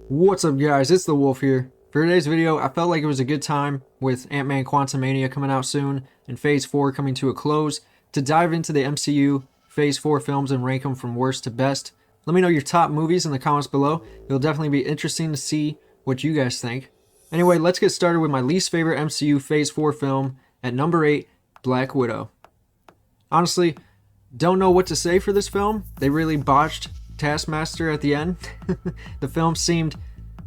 What's up, guys? It's the Wolf here. For today's video, I felt like it was a good time with Ant-Man Quantumania coming out soon and Phase 4 coming to a close to dive into the MCU Phase 4 films and rank them from worst to best. Let me know your top movies in the comments below. It'll definitely be interesting to see what you guys think. Anyway, let's get started with my least favorite MCU Phase 4 film at number 8, Black Widow. Honestly, don't know what to say for this film. They really botched Taskmaster at the end. The film seemed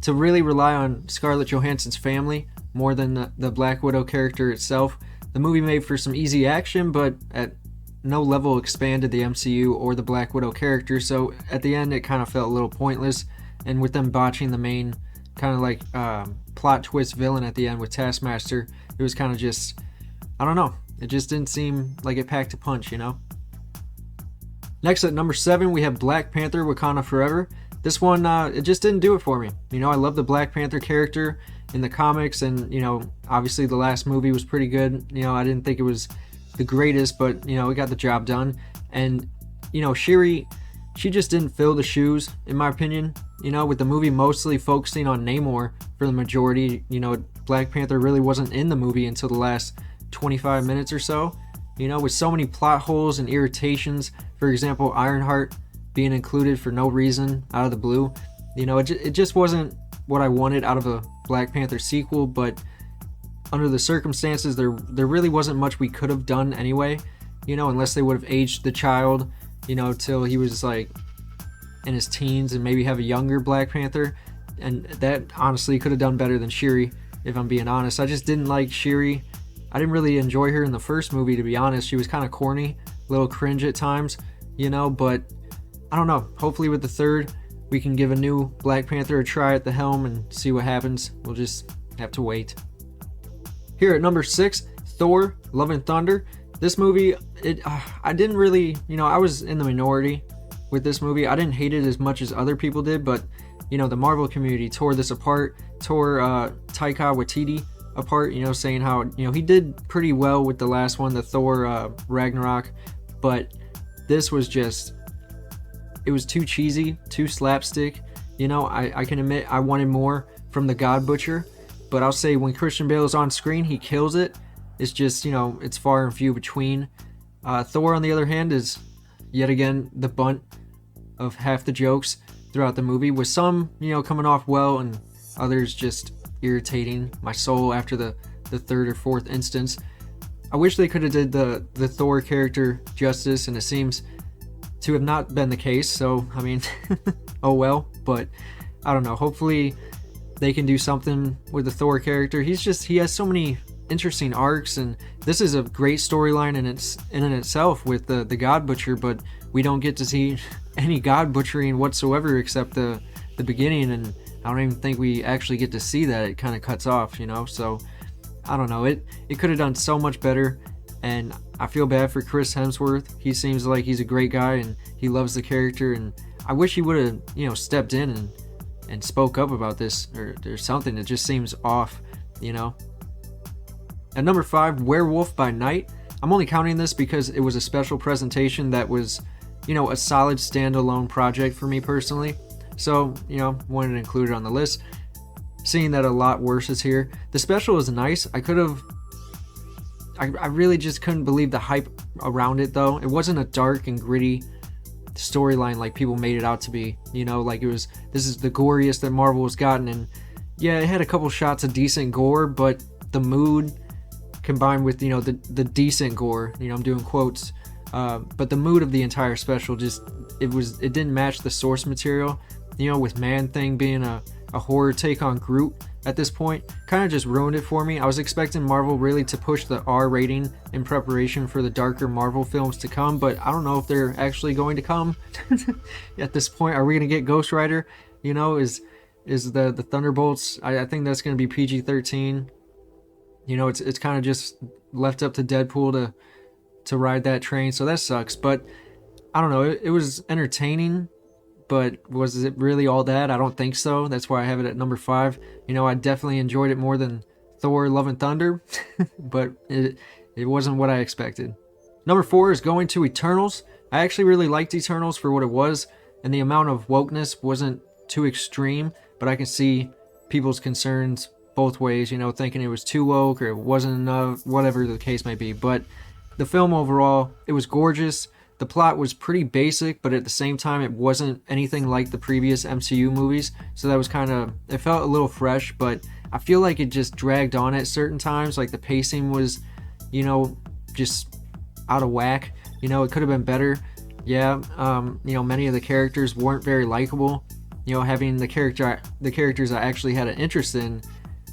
to really rely on Scarlett Johansson's family more than the Black Widow character itself. The movie made for some easy action, but at no level expanded the MCU or the Black Widow character, so at the end it kind of felt a little pointless, and with them botching the main kind of like plot twist villain at the end with Taskmaster, it was kind of just, I don't know, it just didn't seem like it packed a punch, you know? Next at number 7, we have Black Panther: Wakanda Forever. This one, it just didn't do it for me. You know, I love the Black Panther character in the comics, and, you know, obviously the last movie was pretty good. You know, I didn't think it was the greatest, but, you know, it got the job done. And, you know, Shuri, she just didn't fill the shoes, in my opinion. You know, with the movie mostly focusing on Namor for the majority, you know, Black Panther really wasn't in the movie until the last 25 minutes or so. You know, with so many plot holes and irritations, for example, Ironheart being included for no reason out of the blue, you know, it just wasn't what I wanted out of a Black Panther sequel, but under the circumstances, there really wasn't much we could have done anyway, you know, unless they would have aged the child, you know, till he was like in his teens and maybe have a younger Black Panther, and that honestly could have done better than Shuri, if I'm being honest. I just didn't like Shuri. I didn't really enjoy her in the first movie, to be honest. She was kind of corny, a little cringe at times, you know, but I don't know. Hopefully with the third, we can give a new Black Panther a try at the helm and see what happens. We'll just have to wait. Here at number 6, Thor: Love and Thunder. This movie, I didn't really, you know, I was in the minority with this movie. I didn't hate it as much as other people did, but, you know, the Marvel community tore this apart, tore Taika Waititi apart, you know, saying how, you know, he did pretty well with the last one, the Thor Ragnarok, but this was just, it was too cheesy, too slapstick. You know, I can admit I wanted more from the God Butcher, but I'll say when Christian Bale is on screen, he kills it. It's just, you know, it's far and few between. Thor, on the other hand, is yet again the bunt of half the jokes throughout the movie, with some, you know, coming off well and others just irritating my soul after the third or fourth instance. I wish they could have did the Thor character justice, and it seems to have not been the case, so I mean oh well, but I don't know, hopefully they can do something with the Thor character. He has so many interesting arcs, and this is a great storyline in itself with the God Butcher, but we don't get to see any God butchering whatsoever except the beginning, and I don't even think we actually get to see that. It kind of cuts off, you know, so I don't know. It could have done so much better, and I feel bad for Chris Hemsworth. He seems like he's a great guy, and he loves the character, and I wish he would have, you know, stepped in and spoke up about this or something. It just seems off, you know. At number 5, Werewolf by Night. I'm only counting this because it was a special presentation that was, you know, a solid standalone project for me personally. So, you know, wanted to include it on the list. Seeing that a lot worse is here. The special is nice. I really just couldn't believe the hype around it, though. It wasn't a dark and gritty storyline like people made it out to be. You know, like this is the goriest that Marvel has gotten. And yeah, it had a couple shots of decent gore, but the mood combined with, you know, the decent gore, you know, I'm doing quotes, but the mood of the entire special just, it didn't match the source material. You know, with Man-Thing being a horror take on Groot at this point, kind of just ruined it for me. I was expecting Marvel really to push the R rating in preparation for the darker Marvel films to come, but I don't know if they're actually going to come. At this point, are we going to get Ghost Rider? You know, is the Thunderbolts, I think that's going to be PG-13. You know, it's kind of just left up to Deadpool to ride that train, so that sucks. But I don't know, it was entertaining, but was it really all that? I don't think so. That's why I have it at number 5. You know, I definitely enjoyed it more than Thor: Love and Thunder, but it wasn't what I expected. Number 4 is going to Eternals. I actually really liked Eternals for what it was, and the amount of wokeness wasn't too extreme, but I can see people's concerns both ways, you know, thinking it was too woke or it wasn't enough, whatever the case may be. But the film overall, it was gorgeous. The plot was pretty basic, but at the same time, it wasn't anything like the previous MCU movies. So that was kind of, it felt a little fresh, but I feel like it just dragged on at certain times. Like the pacing was, you know, just out of whack. You know, it could have been better. Yeah, you know, many of the characters weren't very likable. You know, having the characters I actually had an interest in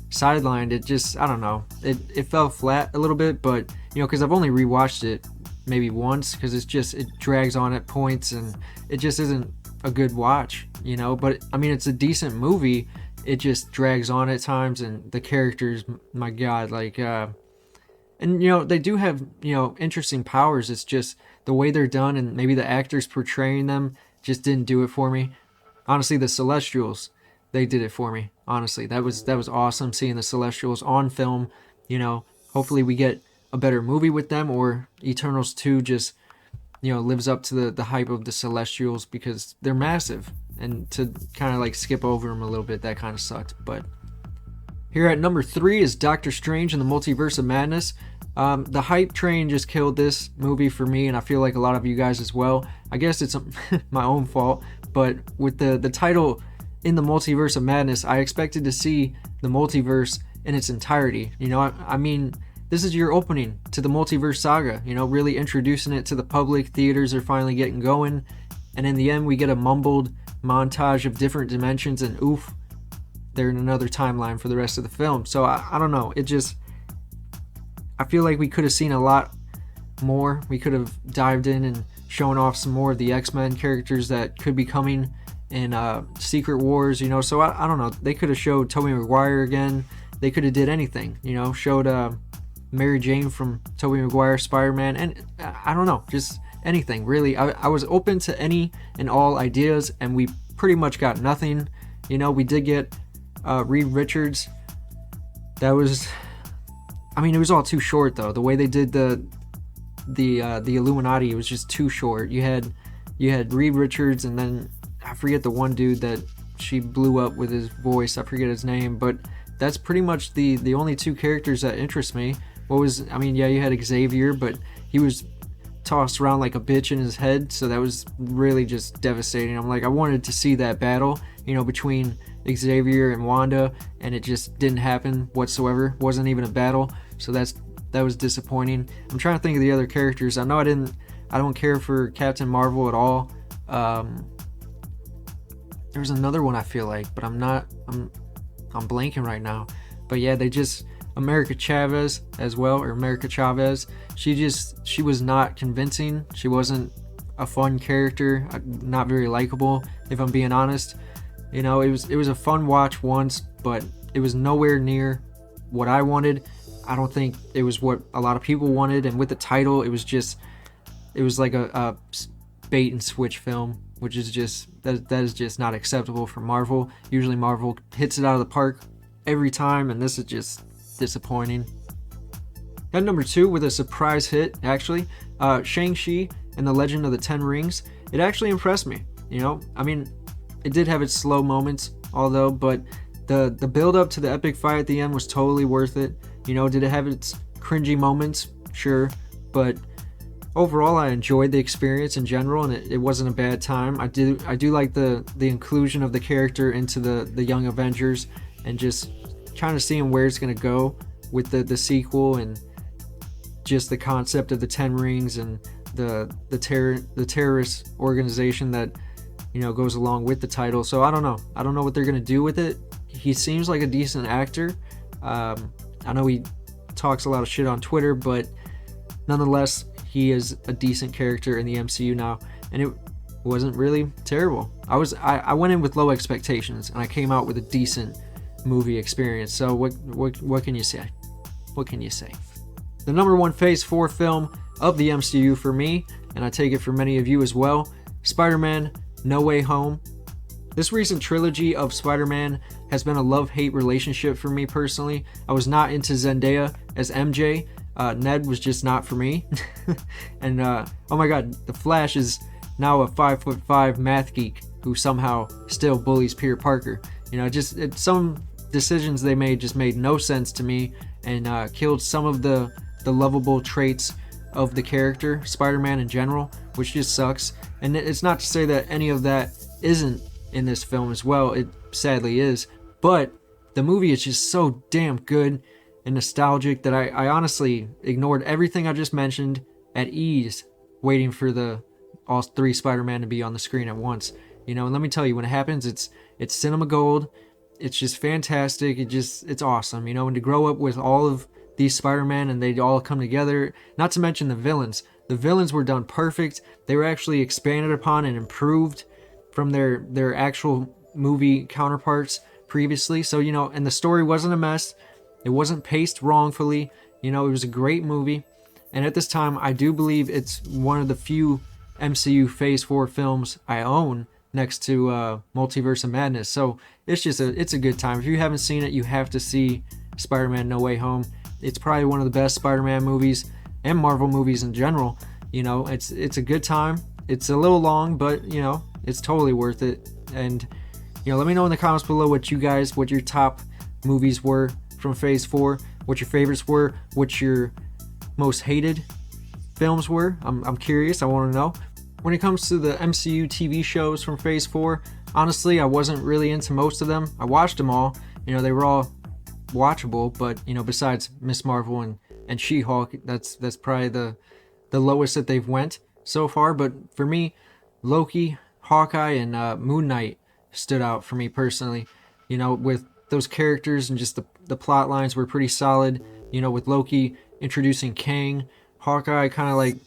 sidelined, it just, I don't know, it fell flat a little bit. But you know, because I've only rewatched it maybe once, because it drags on at points and it just isn't a good watch, you know. But I mean, it's a decent movie, it just drags on at times, and the characters, my god, like and you know, they do have, you know, interesting powers. It's just the way they're done, and maybe the actors portraying them just didn't do it for me. Honestly, the Celestials, they did it for me. Honestly, that was awesome seeing the Celestials on film. You know, hopefully we get a better movie with them, or Eternals 2 just, you know, lives up to the hype of the Celestials, because they're massive, and to kind of like skip over them a little bit, that kind of sucked. But here at number 3 is Doctor Strange and the Multiverse of Madness. The hype train just killed this movie for me, and I feel like a lot of you guys as well. I guess it's my own fault, but with the title In the Multiverse of Madness, I expected to see the multiverse in its entirety. You know, I mean, this is your opening to the multiverse saga, you know, really introducing it to the public. Theaters are finally getting going, and in the end we get a mumbled montage of different dimensions, and oof, they're in another timeline for the rest of the film. So I don't know, it just, I feel like we could have seen a lot more. We could have dived in and shown off some more of the X-Men characters that could be coming in Secret Wars, you know. So I don't know, they could have showed Tobey Maguire again. They could have did anything, you know, showed Mary Jane from Tobey Maguire Spider-Man, and I don't know, just anything really. I was open to any and all ideas, and we pretty much got nothing. You know, we did get Reed Richards. That was, I mean, it was all too short though. The way they did the Illuminati, it was just too short. You had Reed Richards, and then I forget the one dude that she blew up with his voice. I forget his name, but that's pretty much the only two characters that interest me. I mean, yeah, you had Xavier, but he was tossed around like a bitch in his head, so that was really just devastating. I'm like, I wanted to see that battle, you know, between Xavier and Wanda, and it just didn't happen whatsoever. Wasn't even a battle, so that was disappointing. I'm trying to think of the other characters. I know I don't care for Captain Marvel at all. There's another one I feel like, but I'm blanking right now. But yeah, America Chavez as well, or America Chavez. She was not convincing. She wasn't a fun character, not very likable, if I'm being honest. You know, it was a fun watch once, but it was nowhere near what I wanted. I don't think it was what a lot of people wanted, and with the title, it was like a bait and switch film, which is just that is just not acceptable for Marvel. Usually Marvel hits it out of the park every time, and this is just disappointing. At number 2, with a surprise hit, actually, Shang-Chi and the Legend of the Ten Rings. It actually impressed me. You know, I mean, it did have its slow moments, although, but the build up to the epic fight at the end was totally worth it. You know, did it have its cringy moments? Sure, but overall I enjoyed the experience in general, and it wasn't a bad time. I do like the inclusion of the character into the Young Avengers, and just trying to see where it's going to go with the sequel, and just the concept of the Ten Rings and the terrorist organization that, you know, goes along with the title. So I don't know what they're going to do with it. He seems like a decent actor. I know he talks a lot of shit on Twitter, but nonetheless, he is a decent character in the MCU now, and it wasn't really terrible. I went in with low expectations, and I came out with a decent movie experience. So what can you say? What can you say? The number 1 Phase 4 film of the MCU for me, and I take it for many of you as well, Spider-Man No Way Home. This recent trilogy of Spider-Man has been a love-hate relationship for me personally. I was not into Zendaya as MJ. Ned was just not for me. And oh my god, the Flash is now a 5'5" math geek who somehow still bullies Peter Parker. You Some decisions they made just made no sense to me, and killed some of the lovable traits of the character Spider-Man in general, which just sucks. And it's not to say that any of that isn't in this film as well. It sadly is, but the movie is just so damn good and nostalgic that I honestly ignored everything I just mentioned at ease, waiting for all three Spider-Man to be on the screen at once. And let me tell you, when it happens, it's cinema gold. It's just fantastic. It's awesome. And to grow up with all of these Spider-Man and they all come together, not to mention the villains. The villains were done perfect. They were actually expanded upon and improved from their actual movie counterparts previously. So, and the story wasn't a mess. It wasn't paced wrongfully. It was a great movie. And at this time, I do believe it's one of the few MCU Phase 4 films I own, next to Multiverse of Madness. So it's a good time. If you haven't seen it, you have to see Spider-Man No Way Home. It's probably one of the best Spider-Man movies and Marvel movies in general. It's a good time. It's a little long, but it's totally worth it. And let me know in the comments below what your top movies were from Phase 4, what your favorites were, what your most hated films were. I'm curious. I want to know. When it comes to the MCU TV shows from Phase 4, honestly, I wasn't really into most of them. I watched them all. They were all watchable, but besides Miss Marvel and She-Hulk, that's probably the lowest that they've went so far. But for me, Loki, Hawkeye, and Moon Knight stood out for me personally. With those characters, and just the plot lines were pretty solid. With Loki introducing Kang, Hawkeye kind of like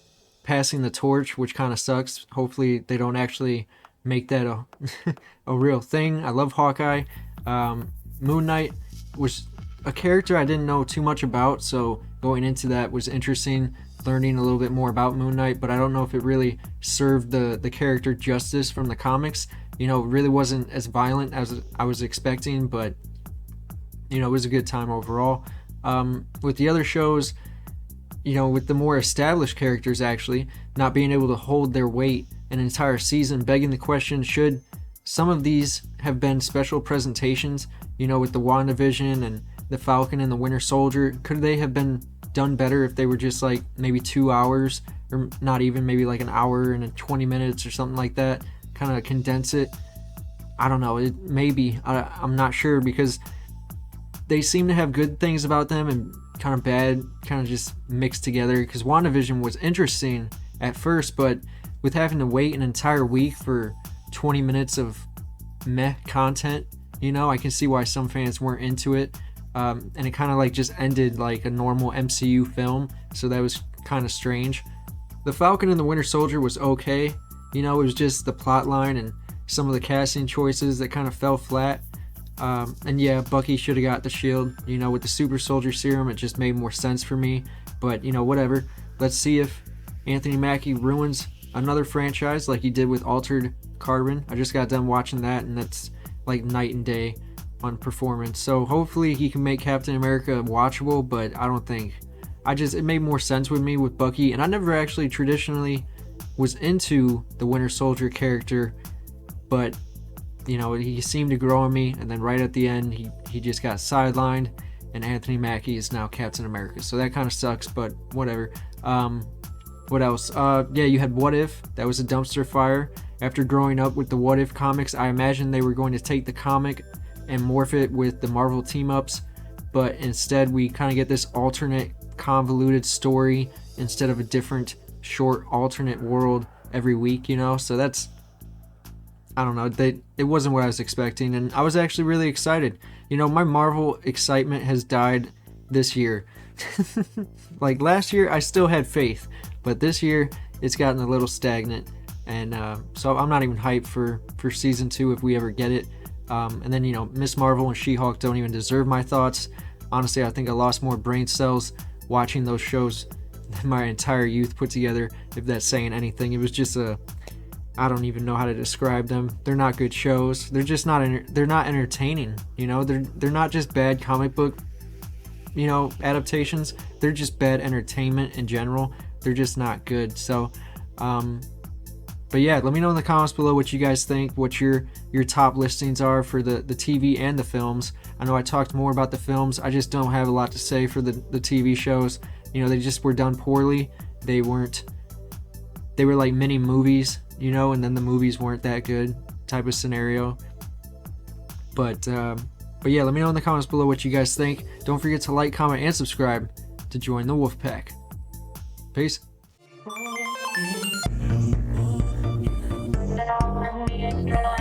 passing the torch, which kind of sucks. Hopefully they don't actually make that a real thing. I love Hawkeye. Moon Knight was a character I didn't know too much about, so going into that was interesting, learning a little bit more about Moon Knight, but I don't know if it really served the character justice from the comics. It really wasn't as violent as I was expecting, but it was a good time overall. With the other shows, with the more established characters actually not being able to hold their weight an entire season, begging the question, should some of these have been special presentations, with the WandaVision and the Falcon and the Winter Soldier? Could they have been done better if they were just like maybe 2 hours, or not even, maybe like an hour and 20 minutes or something like that? Kind of condense it. I don't know. Maybe. I'm not sure, because they seem to have good things about them and kind of bad, kind of just mixed together. Because WandaVision was interesting at first, but with having to wait an entire week for 20 minutes of meh content, I can see why some fans weren't into it. And it kind of like just ended like a normal MCU film, so that was kind of strange. The Falcon and the Winter Soldier was okay. It was just the plot line and some of the casting choices that kind of fell flat. And yeah, Bucky should have got the shield. With the super soldier serum, it just made more sense for me. But whatever. Let's see if Anthony Mackie ruins another franchise like he did with Altered Carbon. I just got done watching that, and that's like night and day on performance. So hopefully he can make Captain America watchable, but I don't think. It made more sense with me with Bucky, and I never actually traditionally was into the Winter Soldier character, but he seemed to grow on me, and then right at the end he just got sidelined, and Anthony Mackie is now Captain America, so that kind of sucks, but whatever. What else? Yeah, you had What If. That was a dumpster fire. After growing up with the What If comics, I imagined they were going to take the comic and morph it with the Marvel team-ups, but instead we kind of get this alternate convoluted story instead of a different short alternate world every week, so that's, I don't know, it wasn't what I was expecting, and I was actually really excited. My Marvel excitement has died this year. Like last year I still had faith, but this year it's gotten a little stagnant, and so I'm not even hyped for season 2 if we ever get it. And then Miss Marvel and She-Hulk don't even deserve my thoughts. Honestly, I think I lost more brain cells watching those shows than my entire youth put together, if that's saying anything. It was just I don't even know how to describe them. They're not good shows. They're just not they're not entertaining. They're not just bad comic book adaptations. They're just bad entertainment in general. They're just not good. So But yeah, let me know in the comments below what you guys think, what your top listings are for the TV and the films. I know I talked more about the films. I just don't have a lot to say for the TV shows. You know, they just were done poorly. They were like mini movies, you know, and then the movies weren't that good type of scenario. But yeah, let me know in the comments below what you guys think. Don't forget to like, comment, and subscribe to join the Wolf Pack. Peace. Yeah.